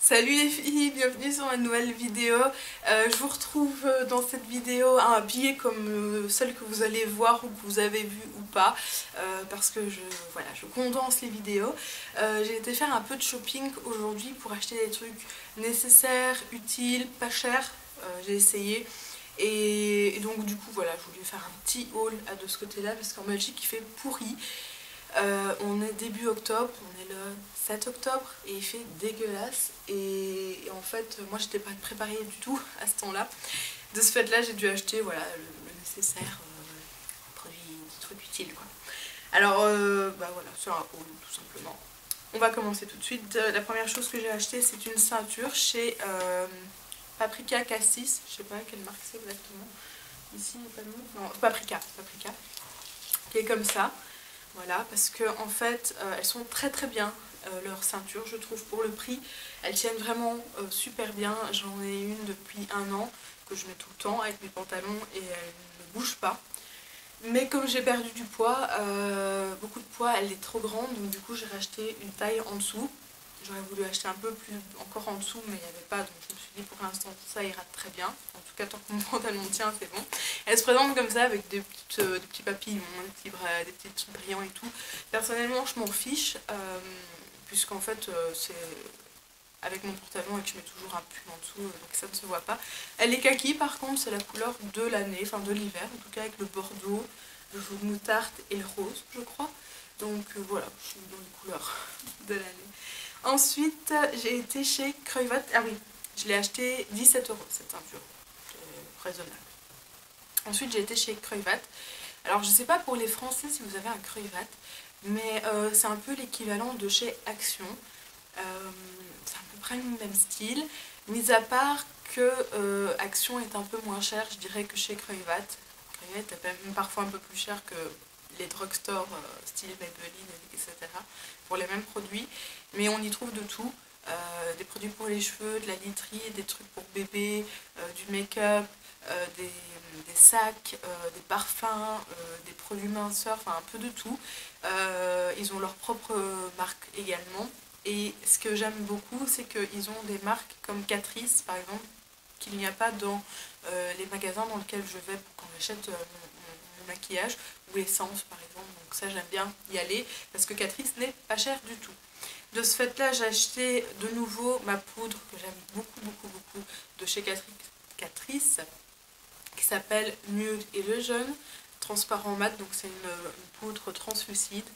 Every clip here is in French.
Salut les filles, bienvenue sur ma nouvelle vidéo. Je vous retrouve dans cette vidéo habillée comme celle que vous allez voir ou que vous avez vue ou pas, parce que je condense les vidéos. J'ai été faire un peu de shopping aujourd'hui pour acheter des trucs nécessaires, utiles, pas chers. J'ai essayé. Et donc du coup voilà, je voulais faire un petit haul de ce côté là parce qu'en Belgique il fait pourri. On est début octobre, on est le 7 octobre et il fait dégueulasse et en fait moi j'étais pas préparée du tout à ce temps-là. De ce fait là j'ai dû acheter voilà, le nécessaire, produit, des trucs utiles quoi. Alors bah voilà, c'est un haul tout simplement. On va commencer tout de suite. La première chose que j'ai acheté c'est une ceinture chez Paprika Cassis, je sais pas quelle marque c'est exactement. Ici il n'y a pas de nom. Non, Paprika, qui est comme ça. Voilà, parce que en fait, elles sont très très bien, leurs ceintures, je trouve, pour le prix. Elles tiennent vraiment super bien. J'en ai une depuis un an que je mets tout le temps avec mes pantalons et elles ne bougent pas. Mais comme j'ai perdu du poids, beaucoup de poids, elle est trop grande, donc du coup j'ai racheté une taille en dessous. J'aurais voulu acheter un peu plus encore en dessous, mais il n'y avait pas, donc je me suis dit pour l'instant ça ira très bien. En tout cas tant que mon pantalon tient, c'est bon. Elle se présente comme ça avec des petits papillons, des petits trucs brillants et tout. Personnellement je m'en fiche, puisqu'en fait c'est avec mon pantalon et que je mets toujours un pull en dessous, donc ça ne se voit pas. Elle est kaki par contre, c'est la couleur de l'année, enfin de l'hiver, en tout cas avec le bordeaux, le jaune moutarde et le rose je crois. Donc voilà, je suis dans les couleurs de l'année. Ensuite, j'ai été chez Cruyvat. Ah oui, je l'ai acheté 17 € cette ceinture. Raisonnable. Ensuite, j'ai été chez Cruyvat. Alors, je ne sais pas pour les Français si vous avez un Cruyvat, mais c'est un peu l'équivalent de chez Action. C'est à peu près le même style, mis à part que Action est un peu moins cher, je dirais, que chez Cruyvat. Cruyvat est même parfois un peu plus cher que les drugstores style Maybelline, etc. pour les mêmes produits, mais on y trouve de tout. Des produits pour les cheveux, de la literie, des trucs pour bébé, du make-up, des sacs, des parfums, des produits minceurs, enfin un peu de tout. Ils ont leur propre marque également. Et ce que j'aime beaucoup, c'est qu'ils ont des marques comme Catrice, par exemple, qu'il n'y a pas dans les magasins dans lesquels je vais quand j'achète mon maquillage, ou essence par exemple. Donc ça, j'aime bien y aller, parce que Catrice n'est pas cher du tout. De ce fait-là, j'ai acheté de nouveau ma poudre, que j'aime beaucoup, de chez Catrice, qui s'appelle Nude Illusion, transparent mat, donc c'est une poudre translucide,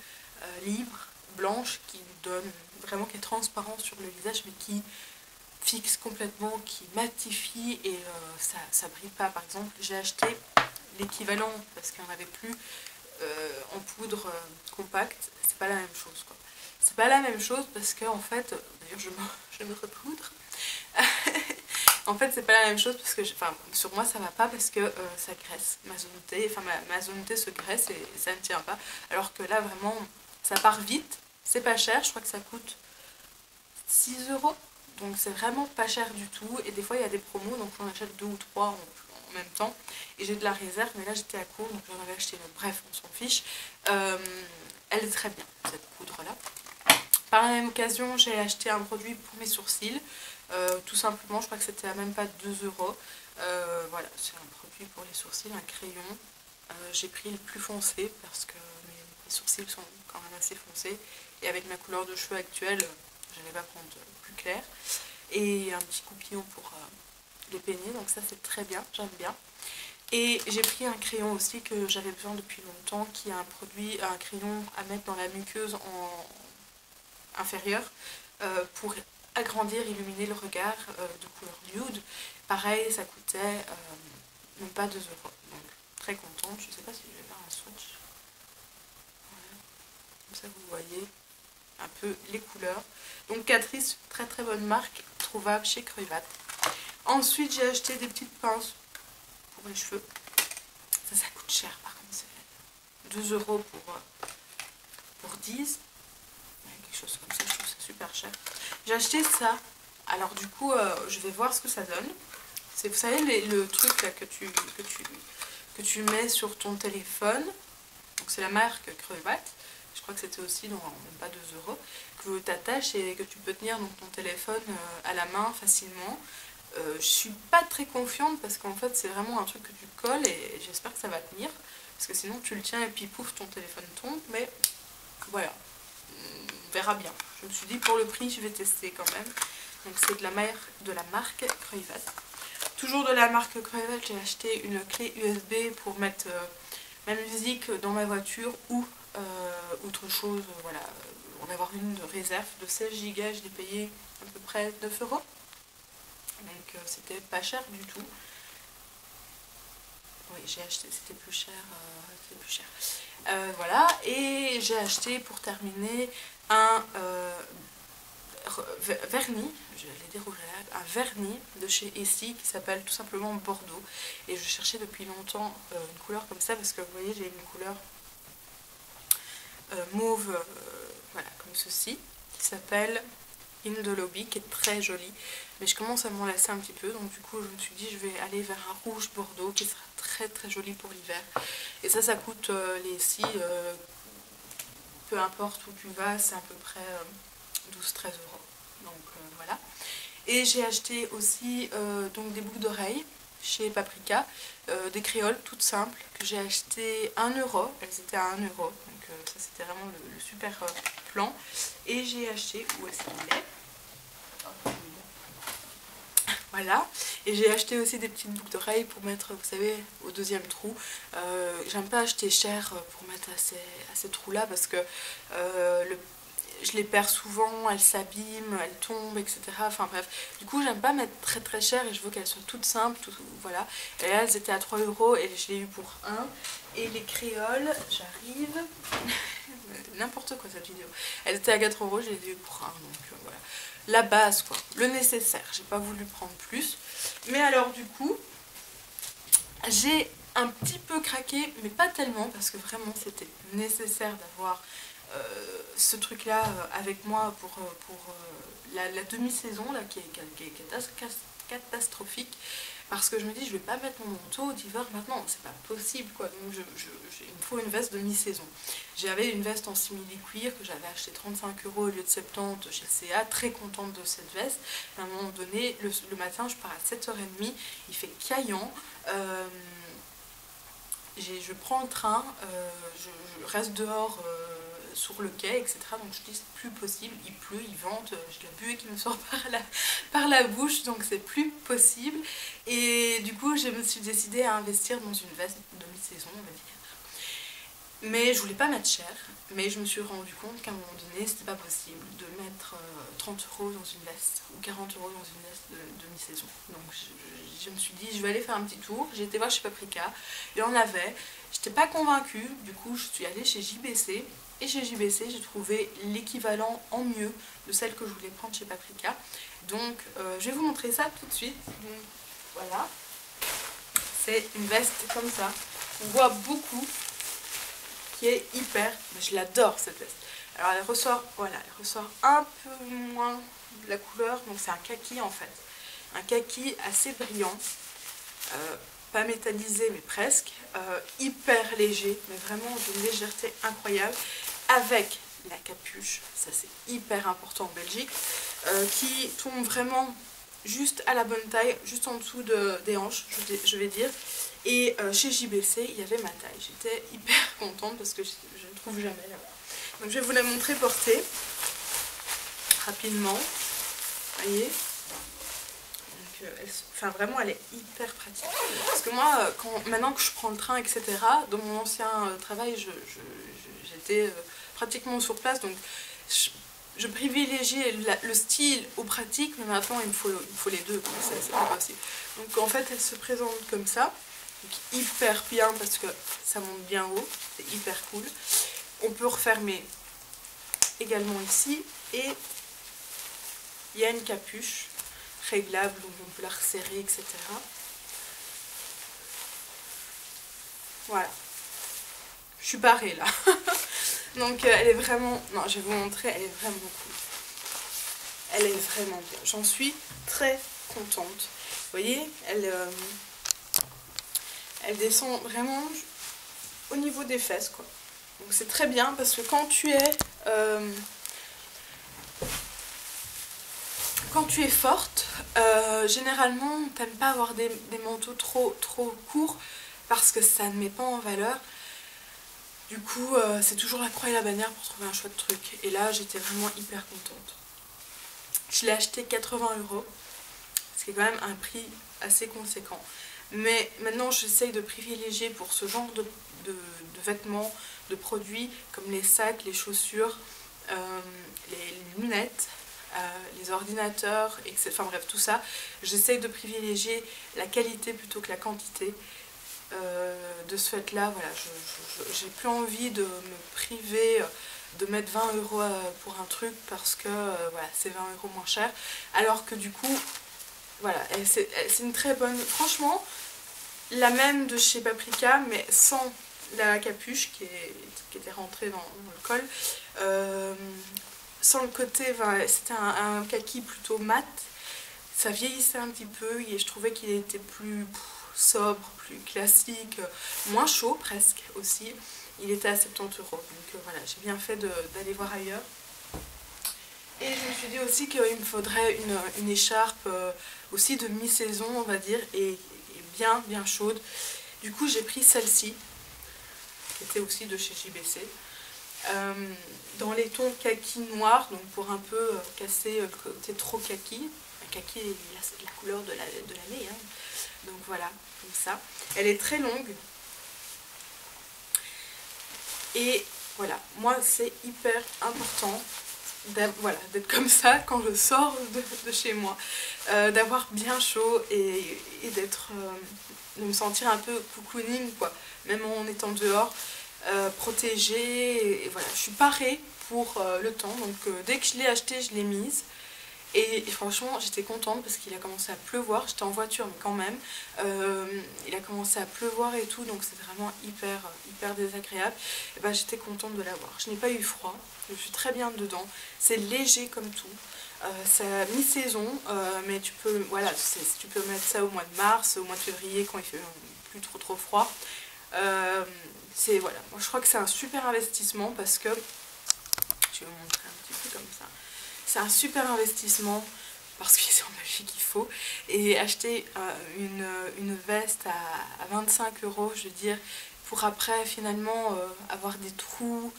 libre, blanche, qui donne vraiment, qui est transparent sur le visage, mais qui fixe complètement, qui matifie et ça brille pas. Par exemple, j'ai acheté l'équivalent, parce qu'il n'y en avait plus, en poudre compacte, c'est pas la même chose quoi. C'est pas la même chose parce que en fait, d'ailleurs je me repoudre. En fait c'est pas la même chose parce que sur moi ça va pas parce que ça graisse, ma zone T, enfin ma zone T se graisse et ça ne tient pas. Alors que là vraiment ça part vite, c'est pas cher, je crois que ça coûte 6 €. Donc c'est vraiment pas cher du tout. Et des fois il y a des promos, donc j'en achète 2 ou 3 en même temps. Et j'ai de la réserve, mais là j'étais à court, donc j'en avais acheté une. Bref, on s'en fiche. Elle est très bien, cette poudre-là. Par la même occasion, j'ai acheté un produit pour mes sourcils. Tout simplement, je crois que c'était à même pas 2 €. Voilà, c'est un produit pour les sourcils, un crayon. J'ai pris le plus foncé parce que mes sourcils sont quand même assez foncés. Et avec ma couleur de cheveux actuelle, je n'allais pas prendre plus clair. Et un petit coupillon pour les peigner, donc ça c'est très bien, j'aime bien. Et j'ai pris un crayon aussi que j'avais besoin depuis longtemps, qui est un crayon à mettre dans la muqueuse inférieure pour agrandir, illuminer le regard de couleur nude. Pareil, ça coûtait même pas 2 €. Donc très contente, je sais pas si je vais faire un swatch. Voilà. Comme ça vous voyez un peu les couleurs. Donc Catrice, très très bonne marque, trouvable chez Cruyvat. Ensuite j'ai acheté des petites pinces pour les cheveux. Ça coûte cher par contre, c'est 2 € pour 10. Quelque chose comme ça, je trouve ça super cher. J'ai acheté ça. Alors du coup, je vais voir ce que ça donne. C'est, vous savez, le truc là que tu mets sur ton téléphone. Donc c'est la marque Cruyvat. crois que c'était aussi dans même pas 2 euros, que tu attaches et que tu peux tenir donc, ton téléphone à la main facilement. Je suis pas très confiante parce qu'en fait c'est vraiment un truc que tu colles et j'espère que ça va tenir. Parce que sinon tu le tiens et puis pouf, ton téléphone tombe. Mais voilà, on verra bien. Je me suis dit pour le prix je vais tester quand même. Donc c'est de la marque Creuvat. Toujours de la marque Creuvat, j'ai acheté une clé USB pour mettre ma musique dans ma voiture ou autre chose. Voilà, en avoir une de réserve de 16 Go, je l'ai payé à peu près 9 euros. Donc c'était pas cher du tout. Oui, j'ai acheté, c'était plus cher. Voilà, et j'ai acheté pour terminer un vernis, j'allais dire rouge à lèvres, un vernis de chez Essie qui s'appelle tout simplement Bordeaux. Et je cherchais depuis longtemps une couleur comme ça parce que vous voyez, j'ai une couleur mauve, voilà, comme ceci, qui s'appelle In the Lobby, qui est très jolie. Mais je commence à m'en lasser un petit peu, donc du coup je me suis dit je vais aller vers un rouge Bordeaux qui sera très très joli pour l'hiver. Et ça coûte les Essie, peu importe où tu vas, c'est à peu près 12-13 euros. Donc voilà. Et j'ai acheté aussi donc des boucles d'oreilles chez Paprika, des créoles toutes simples que j'ai acheté 1 euro. Elles étaient à 1 euro. Donc ça c'était vraiment le super plan. Et j'ai acheté, où est-ce qu'il est? Voilà, et j'ai acheté aussi des petites boucles d'oreilles pour mettre, vous savez, au deuxième trou. J'aime pas acheter cher pour mettre à ces trous là parce que je les perds souvent, elles s'abîment, elles tombent, etc. Enfin bref, du coup j'aime pas mettre très très cher et je veux qu'elles soient toutes simples, voilà. Et là elles étaient à 3 euros et je l'ai eu pour 1. Et les créoles, j'arrive, n'importe quoi cette vidéo. Elles étaient à 4 euros, je les ai eu pour 1, donc voilà. La base quoi, le nécessaire, j'ai pas voulu prendre plus. Mais alors du coup, j'ai un petit peu craqué, mais pas tellement, parce que vraiment c'était nécessaire d'avoir ce truc là avec moi pour la demi-saison là qui est catastrophique, parce que je me dis je vais pas mettre mon manteau d'hiver maintenant, c'est pas possible quoi. Donc il me faut une veste de mi-saison. J'avais une veste en simili-cuir que j'avais acheté 35 euros au lieu de 70 chez CA, très contente de cette veste. À un moment donné, le matin je pars à 7h30, il fait caillant, je prends le train, je reste dehors sur le quai, etc. Donc je dis c'est plus possible, il pleut, il vente, j'ai la buée qui me sort par la bouche, donc c'est plus possible. Et du coup je me suis décidée à investir dans une veste de mi-saison, on va dire. Mais je voulais pas mettre cher, mais je me suis rendu compte qu'à un moment donné c'était pas possible de mettre 30 euros dans une veste ou 40 euros dans une veste de mi-saison. Donc je me suis dit je vais aller faire un petit tour. J'ai été voir chez Paprika, il en avait, j'étais pas convaincue, du coup je suis allée chez JBC. Et chez JBC j'ai trouvé l'équivalent en mieux de celle que je voulais prendre chez Paprika. Donc je vais vous montrer ça tout de suite. Donc voilà, c'est une veste comme ça, on voit beaucoup, qui est hyper, je l'adore cette veste. Alors elle ressort, voilà, elle ressort un peu moins de la couleur, donc c'est un kaki en fait, un kaki assez brillant, pas métallisé mais presque, hyper léger, mais vraiment d'une légèreté incroyable, avec la capuche, ça c'est hyper important en Belgique, qui tombe vraiment juste à la bonne taille, juste en dessous des hanches, je vais dire. Et chez JBC, il y avait ma taille. J'étais hyper contente parce que je ne trouve jamais là-bas. Donc je vais vous la montrer portée rapidement. Vous voyez, enfin vraiment elle est hyper pratique. Parce que moi, maintenant que je prends le train, etc., dans mon ancien travail, j'étais pratiquement sur place. Donc je privilégiais le style aux pratiques, mais maintenant il me faut les deux, c'est pas possible. Donc en fait elle se présente comme ça. Donc hyper bien parce que ça monte bien haut, c'est hyper cool. On peut refermer également ici et il y a une capuche réglable où on peut la resserrer, etc. Voilà, je suis barrée là. Donc elle est vraiment, non je vais vous montrer, elle est vraiment cool. Elle est vraiment bien, j'en suis très contente. Vous voyez, elle descend vraiment au niveau des fesses quoi. Donc c'est très bien parce que quand tu es forte, généralement t'aimes pas avoir des manteaux trop courts parce que ça ne met pas en valeur. Du coup c'est toujours la croix et la bannière pour trouver un chouette truc. Et là j'étais vraiment hyper contente. Je l'ai acheté 80 €, ce qui est quand même un prix assez conséquent. Mais maintenant j'essaye de privilégier pour ce genre de vêtements, de produits comme les sacs, les chaussures, les lunettes, les ordinateurs, etc. Enfin bref, tout ça. J'essaye de privilégier la qualité plutôt que la quantité. De ce fait là, voilà, j'ai plus envie de me priver de mettre 20 € pour un truc parce que voilà, c'est 20 € moins cher, alors que du coup voilà, c'est une très bonne, franchement la même de chez Paprika mais sans la capuche qui était rentrée dans le col, sans le côté, c'était un kaki plutôt mat, ça vieillissait un petit peu et je trouvais qu'il était plus sobre, plus classique, moins chaud presque aussi. Il était à 70 €, donc voilà, j'ai bien fait d'aller voir ailleurs. Et je me suis dit aussi qu'il me faudrait une écharpe aussi de mi-saison, on va dire, et bien chaude. Du coup j'ai pris celle-ci, qui était aussi de chez JBC, dans les tons kaki noir, donc pour un peu casser le côté trop kaki. Le kaki est la couleur de l'année, hein. Donc voilà, comme ça. Elle est très longue. Et voilà, moi c'est hyper important d'être comme ça quand je sors de chez moi, d'avoir bien chaud et de me sentir un peu cocooning quoi, même en étant dehors, protégée, et voilà, je suis parée pour le temps, donc dès que je l'ai acheté je l'ai mise. Et franchement j'étais contente parce qu'il a commencé à pleuvoir, j'étais en voiture mais quand même, il a commencé à pleuvoir et tout, donc c'est vraiment hyper désagréable. Et ben, j'étais contente de l'avoir, je n'ai pas eu froid, je suis très bien dedans, c'est léger comme tout, c'est à mi-saison, mais tu peux, voilà, tu peux mettre ça au mois de mars, au mois de février quand il fait plus trop froid. Voilà, moi je crois que c'est un super investissement parce que, je vais vous montrer un petit peu comme ça. C'est un super investissement parce que c'est en Belgique qu'il faut. Et acheter une veste à 25 €, je veux dire, pour après finalement avoir des trous,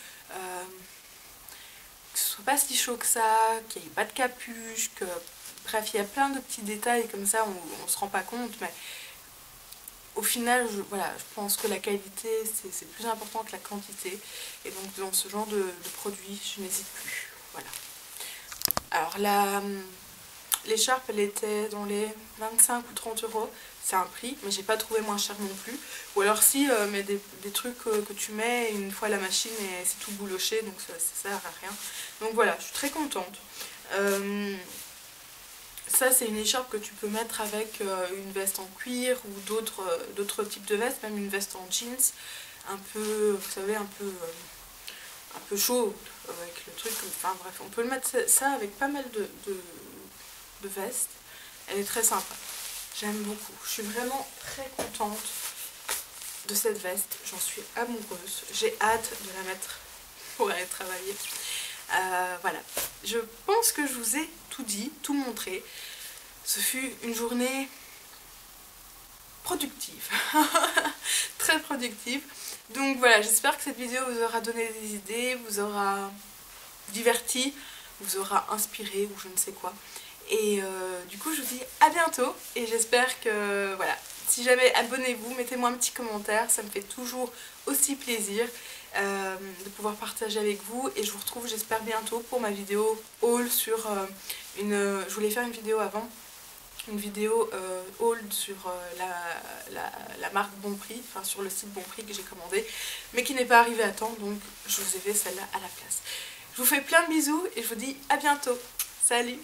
que ce soit pas si chaud que ça, qu'il n'y ait pas de capuche, que bref, il y a plein de petits détails comme ça, on se rend pas compte, mais au final, voilà, je pense que la qualité c'est plus important que la quantité. Et donc dans ce genre de produit, je n'hésite plus. Voilà. Alors l'écharpe elle était dans les 25 ou 30 €, c'est un prix, mais j'ai pas trouvé moins cher non plus. Ou alors si, mais des trucs que tu mets une fois à la machine et c'est tout bouloché, donc ça sert à rien. Donc voilà, je suis très contente. Ça c'est une écharpe que tu peux mettre avec une veste en cuir ou d'autres types de vestes, même une veste en jeans, un peu, vous savez, un peu chaud avec le truc, enfin bref, on peut le mettre ça avec pas mal de vestes. Elle est très sympa, j'aime beaucoup, je suis vraiment très contente de cette veste, j'en suis amoureuse, j'ai hâte de la mettre pour aller travailler. Voilà, je pense que je vous ai tout dit, tout montré. Ce fut une journée productive, très productive. Donc voilà, j'espère que cette vidéo vous aura donné des idées, vous aura diverti, vous aura inspiré ou je ne sais quoi. Et du coup je vous dis à bientôt et j'espère que voilà, si jamais abonnez-vous, mettez-moi un petit commentaire, ça me fait toujours aussi plaisir de pouvoir partager avec vous. Et je vous retrouve j'espère bientôt pour ma vidéo haul sur je voulais faire une vidéo avant, une vidéo haul sur la marque Bonprix, enfin sur le site Bonprix que j'ai commandé, mais qui n'est pas arrivé à temps, donc je vous ai fait celle-là à la place. Je vous fais plein de bisous et je vous dis à bientôt. Salut!